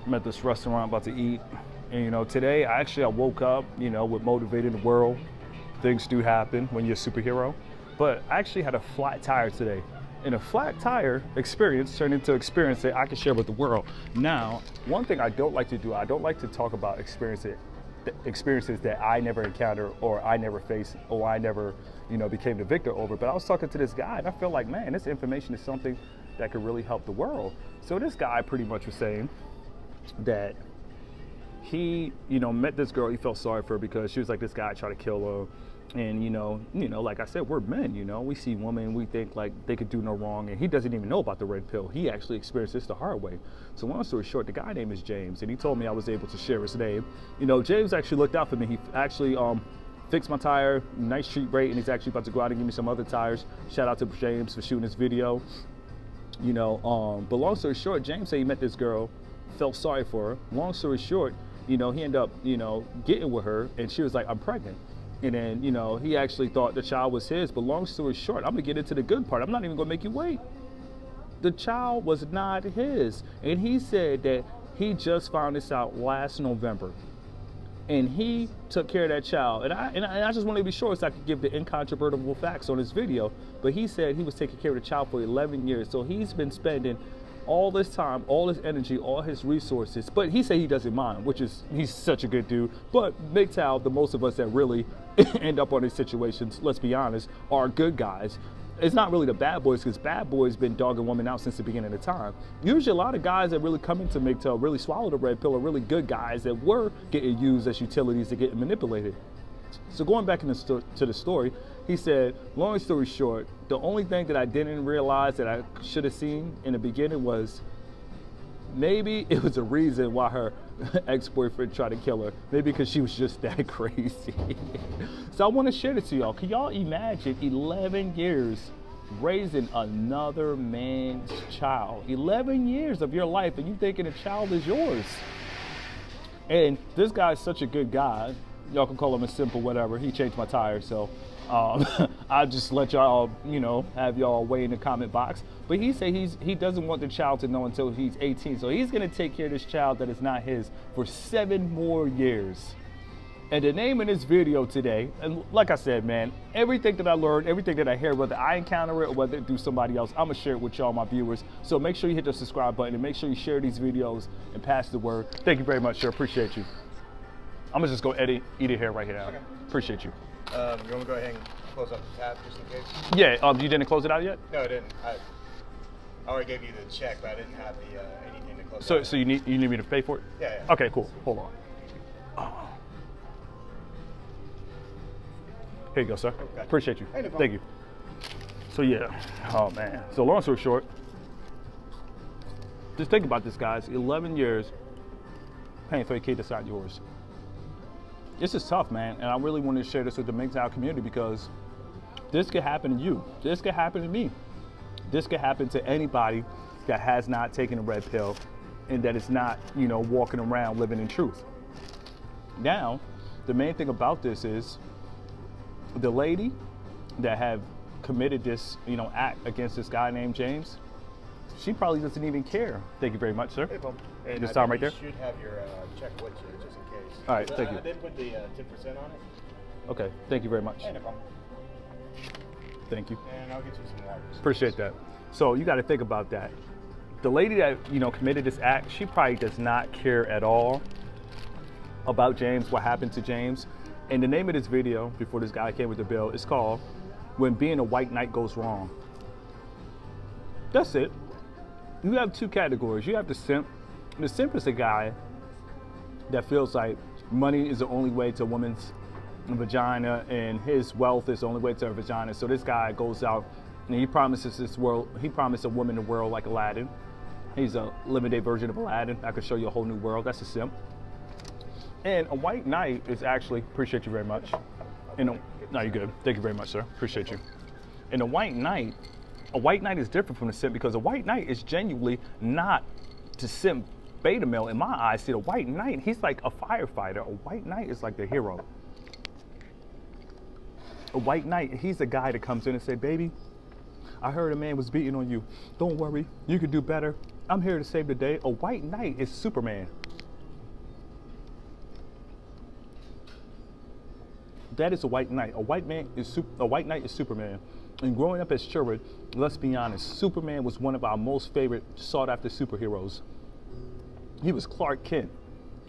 I'm at this restaurant about to eat. And, today I woke up, with motivating the world. Things do happen when you're a superhero. But I actually had a flat tire today. And a flat tire experience turned into experience that I can share with the world. Now, one thing I don't like to do, I don't like to talk about experiences that I never encountered or I never faced or I never, became the victor over. But I was talking to this guy and I felt like, man, this information is something that could really help the world. So this guy pretty much was saying that he, met this girl. He felt sorry for her because she was like, this guy tried to kill her. And, like I said, we're men, we see women, we think like they could do no wrong. And he doesn't even know about the red pill. He actually experienced this the hard way. So long story short, the guy name is James. And he told me I was able to share his name. James actually looked out for me. He actually fixed my tire, nice treat rate. And he's actually about to go out and give me some other tires. Shout out to James for shooting this video. But long story short, James said he met this girl, felt sorry for her. Long story short, he ended up, getting with her. And she was like, I'm pregnant. And then, he actually thought the child was his. But long story short, I'm going to get into the good part. I'm not even going to make you wait. The child was not his. And he said that he just found this out last November. And he took care of that child. And I just want to be sure so I could give the incontrovertible facts on this video. But he said he was taking care of the child for 11 years. So he's been spending all this time, all his energy, all his resources. But he said he doesn't mind, which is, he's such a good dude. But MGTOW, the most of us that really end up on these situations, let's be honest, are good guys. It's not really the bad boys, because bad boys been dogging women out since the beginning of time. Usually a lot of guys that really come into MGTOW, really swallow the red pill, are really good guys that were getting used as utilities to get manipulated. So going back to the story, he said, long story short, the only thing that I didn't realize that I should have seen in the beginning was maybe it was a reason why her ex-boyfriend tried to kill her. Maybe because she was just that crazy. So I want to share this to y'all. Can y'all imagine 11 years raising another man's child? 11 years of your life and you thinking the child is yours. And this guy's such a good guy. Y'all can call him a simple whatever. He changed my tire, so I'll just let y'all, have y'all weigh in the comment box. But he said he doesn't want the child to know until he's 18. So he's gonna take care of this child that is not his for 7 more years. And the name of this video today, and like I said, man, everything that I learned, everything that I hear, whether I encounter it or whether it do somebody else, I'm gonna share it with y'all, my viewers. So make sure you hit the subscribe button and make sure you share these videos and pass the word. Thank you very much, sir. Appreciate you. I'm gonna just go eat it here right here now. Okay. Appreciate you. You want to go ahead and close up the tab just in case? Yeah, you didn't close it out yet? No, I didn't. I already gave you the check, but I didn't have the anything to close so, out. So you need me to pay for it? Yeah. Okay, cool. Hold on. Oh. Here you go, sir. Okay. Appreciate you. Hey, no problem. Thank you. So yeah, oh man. So long story short, just think about this, guys. 11 years paying for a kid that's not yours. This is tough, man, and I really wanted to share this with the MGTOW community because this could happen to you. This could happen to me. This could happen to anybody that has not taken a red pill and that is not, walking around living in truth. Now, the main thing about this is the lady that have committed this, act against this guy named James, she probably doesn't even care. Thank you very much, sir. Hey, Bob. And this time right there? You should have your check with you just in case. All right, thank you. I did put the 10% on it. Okay, thank you very much. Hey, no problem. Thank you. And I'll get you some water. Appreciate that. So you got to think about that. The lady that, committed this act, she probably does not care at all about James, what happened to James. And the name of this video, before this guy came with the bill, is called When Being a White Knight Goes Wrong. That's it. You have 2 categories. You have the simp. The simp is a guy that feels like money is the only way to a woman's vagina and his wealth is the only way to her vagina. So this guy goes out and he promises a woman the world like Aladdin. He's a limited version of Aladdin. I could show you a whole new world. That's a simp. And a white knight is actually, appreciate you very much. No, you're good. Thank you very much, sir. Appreciate you. And a white knight is different from the simp because a white knight is genuinely not to simp beta male in my eyes. See, the white knight, he's like a firefighter. A white knight is like the hero. A white knight, he's the guy that comes in and say, baby, I heard a man was beating on you. Don't worry, you can do better. I'm here to save the day. A white knight is Superman. That is a white knight. A white knight is Superman. And growing up as children, let's be honest, Superman was one of our most favorite sought-after superheroes. He was Clark Kent.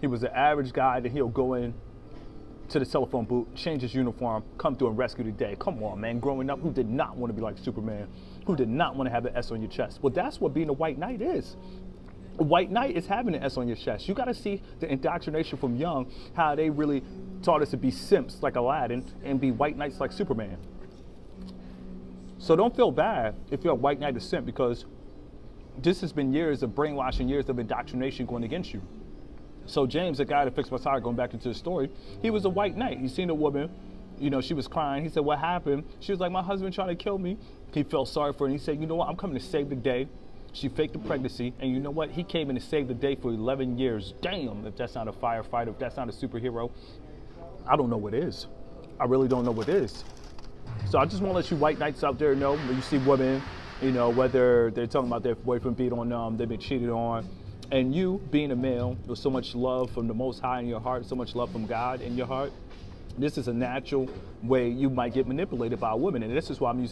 He was the average guy that he'll go in to the telephone booth, change his uniform, come through and rescue the day. Come on, man. Growing up, who did not want to be like Superman? Who did not want to have the S on your chest? Well, that's what being a white knight is. A white knight is having an S on your chest. You got to see the indoctrination from young, how they really taught us to be simps like Aladdin and be white knights like Superman. So don't feel bad if you're a white knight or simp, because this has been years of brainwashing, years of indoctrination going against you. So James, the guy that fixed my tire, going back into the story, he was a white knight. He seen a woman, you know, she was crying. He said, what happened? She was like, my husband tried to kill me. He felt sorry for her, and he said, you know what, I'm coming to save the day. She faked the pregnancy, and you know what? He came in to save the day for 11 years. Damn, if that's not a firefighter, if that's not a superhero, I don't know what is. I really don't know what is. So I just want to let you white knights out there know, when you see women, you know, whether they're talking about their boyfriend beat on them, they've been cheated on, and you being a male with so much love from the Most High in your heart, so much love from God in your heart, this is a natural way you might get manipulated by a woman. And this is why I'm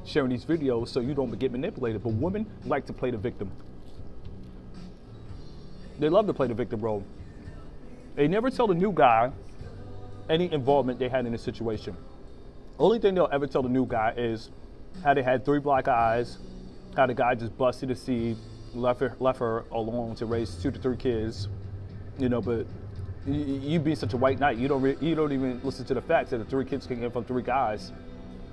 sharing these videos, so you don't get manipulated. But women like to play the victim. They love to play the victim role. They never tell the new guy any involvement they had in the situation. Only thing they'll ever tell the new guy is how they had 3 black eyes, how the guy just busted a seed, left her alone to raise 2 to 3 kids, you know. But you being such a white knight, you don't even listen to the facts that the 3 kids came from 3 guys.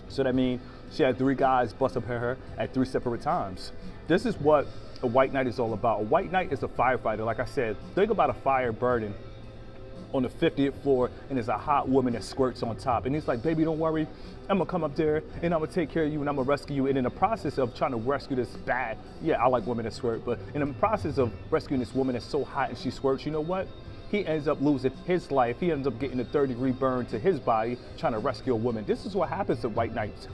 So that means she had 3 guys bust up her at 3 separate times. This is what a white knight is all about. A white knight is a firefighter. Like I said, think about a fire burning on the 50th floor, and there's a hot woman that squirts on top. And he's like, baby, don't worry. I'm gonna come up there and I'm gonna take care of you and I'm gonna rescue you. And in the process of trying to rescue this bad, yeah, I like women that squirt, but in the process of rescuing this woman that's so hot and she squirts, you know what? He ends up losing his life. He ends up getting a 3rd-degree burn to his body trying to rescue a woman. This is what happens to white knights.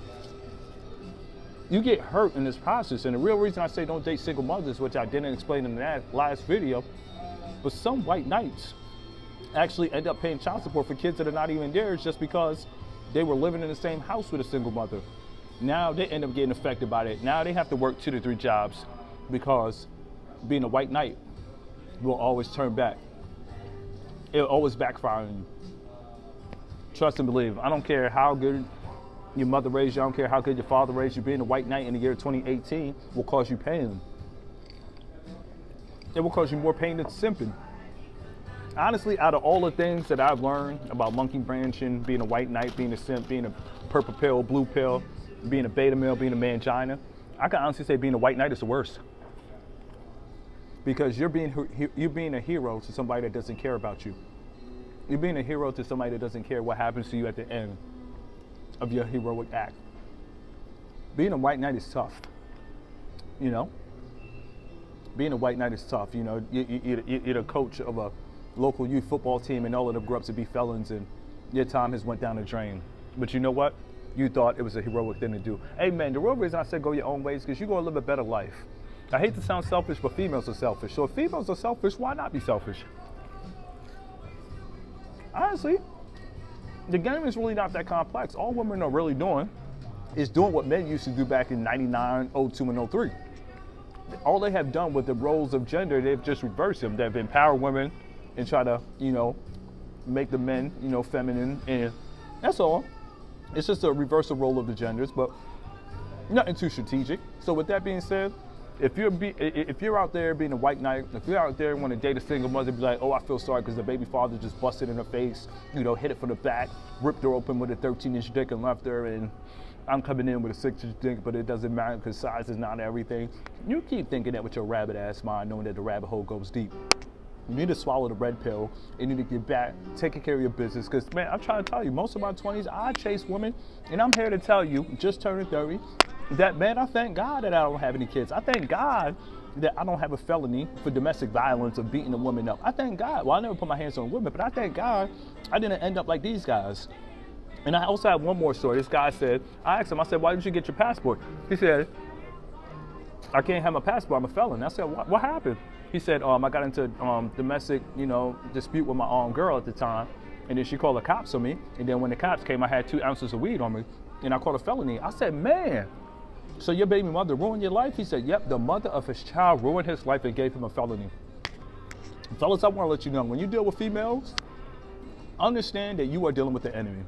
You get hurt in this process. And the real reason I say don't date single mothers, which I didn't explain in that last video, but some white knights actually end up paying child support for kids that are not even theirs just because they were living in the same house with a single mother. Now they end up getting affected by it. Now they have to work 2 to 3 jobs because being a white knight will always turn back. It'll always backfire on you. Trust and believe. I don't care how good your mother raised you. I don't care how good your father raised you. Being a white knight in the year 2018 will cause you pain. It will cause you more pain than simping. Honestly, out of all the things that I've learned about monkey branching, being a white knight, being a simp, being a purple pill, blue pill, being a beta male, being a mangina, I can honestly say being a white knight is the worst. Because you're being a hero to somebody that doesn't care about you. You're being a hero to somebody that doesn't care what happens to you at the end of your heroic act. Being a white knight is tough, you know? Being a white knight is tough, you know? You're the coach of a local youth football team and all of them grew up to be felons and your time has went down the drain. But you know what? You thought it was a heroic thing to do. Hey man, the real reason I said go your own ways is because you're going to live a better life. I hate to sound selfish, but females are selfish. So if females are selfish, why not be selfish? Honestly, the game is really not that complex. All women are really doing is doing what men used to do back in 99, 02, and 03. All they have done with the roles of gender, they've just reversed them. They've empowered women and try to, you know, make the men, you know, feminine, and that's all. It's just a reversal role of the genders, but nothing too strategic. So with that being said, if you're out there being a white knight, if you're out there want to date a single mother, be like, oh, I feel sorry because the baby father just busted in her face, you know, hit it from the back, ripped her open with a 13-inch dick and left her, and I'm coming in with a 6-inch dick, but it doesn't matter because size is not everything. You keep thinking that with your rabbit ass mind, knowing that the rabbit hole goes deep. You need to swallow the red pill. You need to get back, taking care of your business. Because, man, I'm trying to tell you, most of my 20s, I chase women. And I'm here to tell you, just turning 30, that, man, I thank God that I don't have any kids. I thank God that I don't have a felony for domestic violence or beating a woman up. I thank God. Well, I never put my hands on women, but I thank God I didn't end up like these guys. And I also have one more story. This guy said, I asked him, I said, why didn't you get your passport? He said, I can't have my passport, I'm a felon. I said, what happened? He said, I got into domestic, dispute with my girl at the time. And then she called the cops on me. And then when the cops came, I had 2 ounces of weed on me. And I called a felony. I said, man, so your baby mother ruined your life? He said, yep, the mother of his child ruined his life and gave him a felony. Fellas, I want to let you know, when you deal with females, understand that you are dealing with the enemy.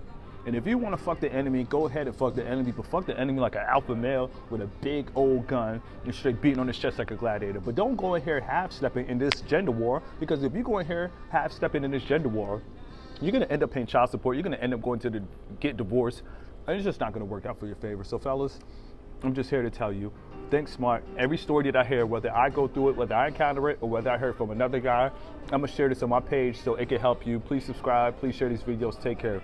And if you want to fuck the enemy, go ahead and fuck the enemy, but fuck the enemy like an alpha male with a big old gun and straight beating on his chest like a gladiator. But don't go in here half-stepping in this gender war, because if you go in here half-stepping in this gender war, you're going to end up paying child support, you're going to end up going to get divorced, and it's just not going to work out for your favor. So fellas, I'm just here to tell you, think smart. Every story that I hear, whether I go through it, whether I encounter it, or whether I heard from another guy, I'm going to share this on my page so it can help you. Please subscribe, please share these videos, take care.